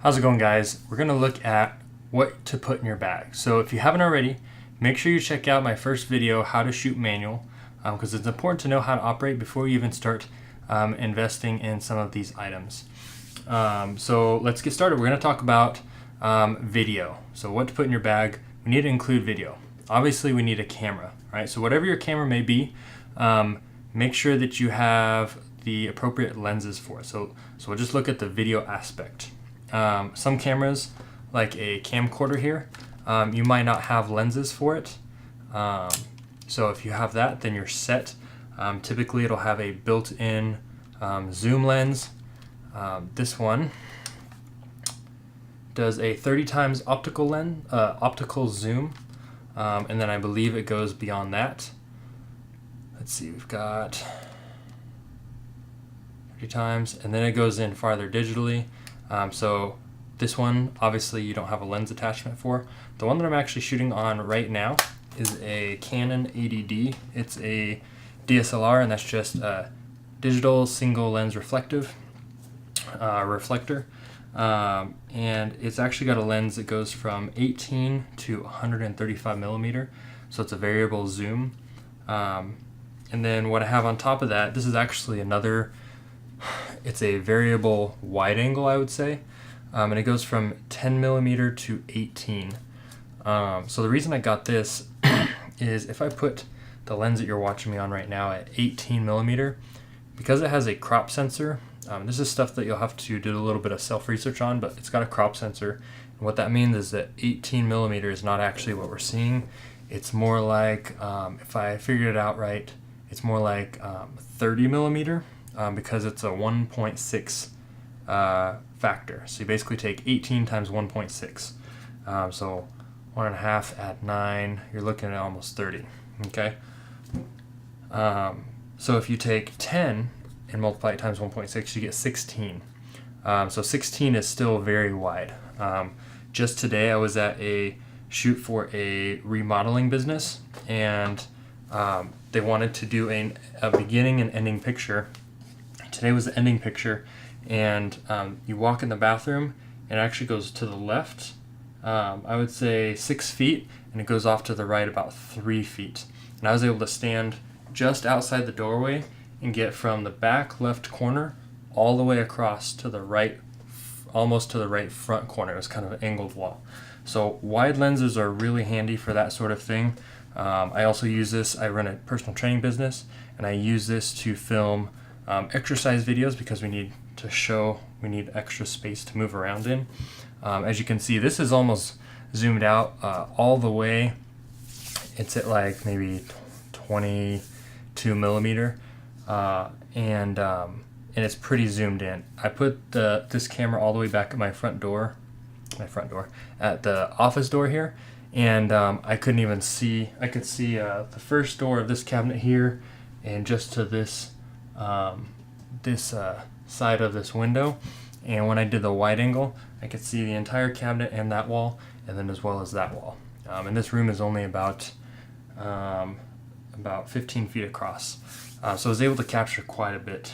How's it going, guys? We're gonna look at what to put in your bag. So if you haven't already, make sure you check out my first video, how to shoot manual, because it's important to know how to operate before you even start investing in some of these items. So let's get started. We're gonna talk about video. So what to put in your bag. We need to include video. Obviously we need a camera, right? So whatever your camera may be, make sure that you have the appropriate lenses for it. So we'll just look at the video aspect. Some cameras, like a camcorder here, you might not have lenses for it. So if you have that, then you're set. Typically it'll have a built-in zoom lens. This one does a 30 times optical zoom, and then I believe it goes beyond that. Let's see, we've got 30 times, and then it goes in farther digitally. So this one, obviously you don't have a lens attachment for. The one that I'm actually shooting on right now is a Canon 80D. It's a DSLR, and that's just a digital single lens reflector. And it's actually got a lens that goes from 18 to 135 millimeter. So it's a variable zoom. And then what I have on top of that, this is actually it's a variable wide angle, I would say. And it goes from 10 millimeter to 18. So the reason I got this is if I put the lens that you're watching me on right now at 18 millimeter, because it has a crop sensor, this is stuff that you'll have to do a little bit of self-research on, but it's got a crop sensor. And what that means is that 18 millimeter is not actually what we're seeing. It's more like, if I figured it out right, it's more like 30 millimeter. Because it's a 1.6 factor. So you basically take 18 times 1.6. So 1.5 at 9, you're looking at almost 30. Okay. So if you take 10 and multiply it times 1.6, you get 16. So 16 is still very wide. Just today I was at a shoot for a remodeling business, and they wanted to do a beginning and ending picture. Today was the ending picture, and you walk in the bathroom and it actually goes to the left, I would say 6 feet, and it goes off to the right about 3 feet. And I was able to stand just outside the doorway and get from the back left corner all the way across to the right, almost to the right front corner. It was kind of an angled wall. So wide lenses are really handy for that sort of thing. I also use this, I run a personal training business, and I use this to film exercise videos because we need extra space to move around in. As you can see, this is almost zoomed out all the way. It's at like maybe 22 millimeter, and it's pretty zoomed in. I put this camera all the way back at my front door, at the office door here, and I couldn't even see. I could see the first door of this cabinet here, and just to this side of this window. And when I did the wide angle, I could see the entire cabinet and that wall, and then as well as that wall. And this room is only about 15 feet across. So I was able to capture quite a bit.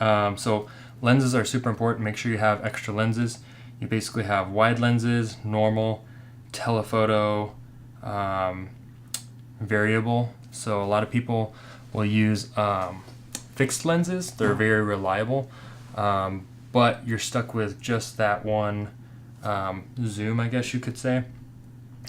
So lenses are super important. Make sure you have extra lenses. You basically have wide lenses, normal, telephoto, variable. So a lot of people will use fixed lenses. They're very reliable, but you're stuck with just that one zoom, I guess you could say,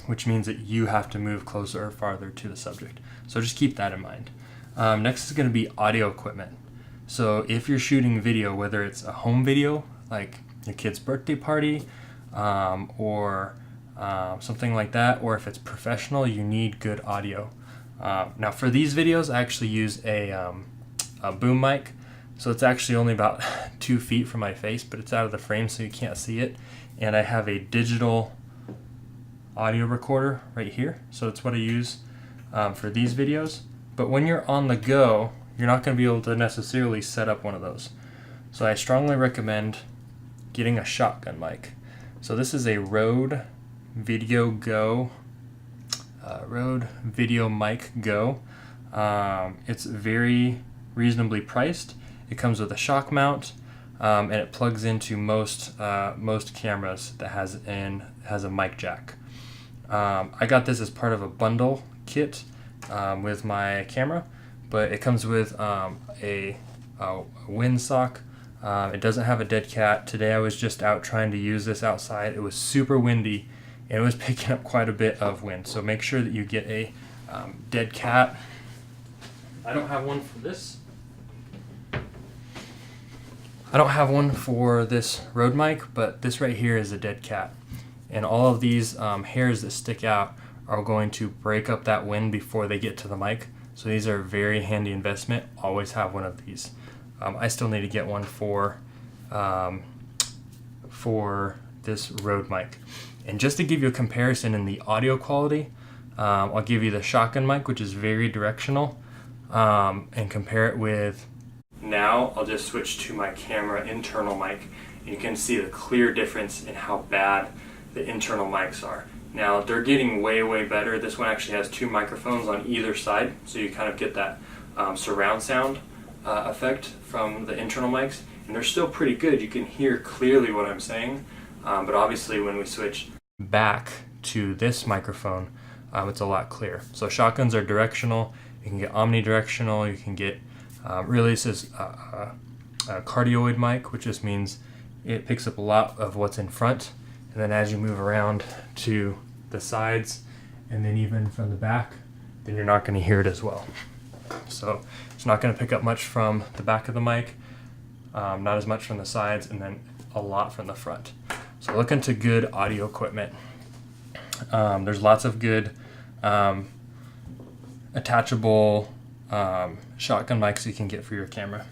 which means that you have to move closer or farther to the subject. So just keep that in mind. Next is going to be audio equipment. So if you're shooting video, whether it's a home video, like your kid's birthday party, or something like that, or if it's professional, you need good audio. Now for these videos, I actually use a boom mic. So it's actually only about 2 feet from my face, but it's out of the frame so you can't see it. And I have a digital audio recorder right here. So it's what I use for these videos. But when you're on the go, you're not going to be able to necessarily set up one of those. So I strongly recommend getting a shotgun mic. So this is a Rode Video Mic Go. It's very reasonably priced. It comes with a shock mount, and it plugs into most cameras that has a mic jack. I got this as part of a bundle kit with my camera, but it comes with a windsock. It doesn't have a dead cat. Today I was just out trying to use this outside. It was super windy and it was picking up quite a bit of wind. So make sure that you get a dead cat. I don't have one for this. I don't have one for this Rode mic, but this right here is a dead cat. And all of these hairs that stick out are going to break up that wind before they get to the mic. So these are a very handy investment. Always have one of these. I still need to get one for this Rode mic. And just to give you a comparison in the audio quality, I'll give you the shotgun mic, which is very directional, and compare it with. Now I'll just switch to my camera internal mic, and you can see the clear difference in how bad the internal mics are. Now they're getting way better. This one actually has 2 microphones on either side, so you kind of get that surround sound effect from the internal mics, and they're still pretty good. You can hear clearly what I'm saying, but obviously when we switch back to this microphone, it's a lot clearer. So shotguns are directional. You can get omnidirectional. You can get really, this is a cardioid mic, which just means it picks up a lot of what's in front, and then as you move around to the sides and then even from the back, then you're not going to hear it as well. So it's not going to pick up much from the back of the mic, not as much from the sides, and then a lot from the front. So look into good audio equipment. There's lots of good attachable shotgun mics you can get for your camera.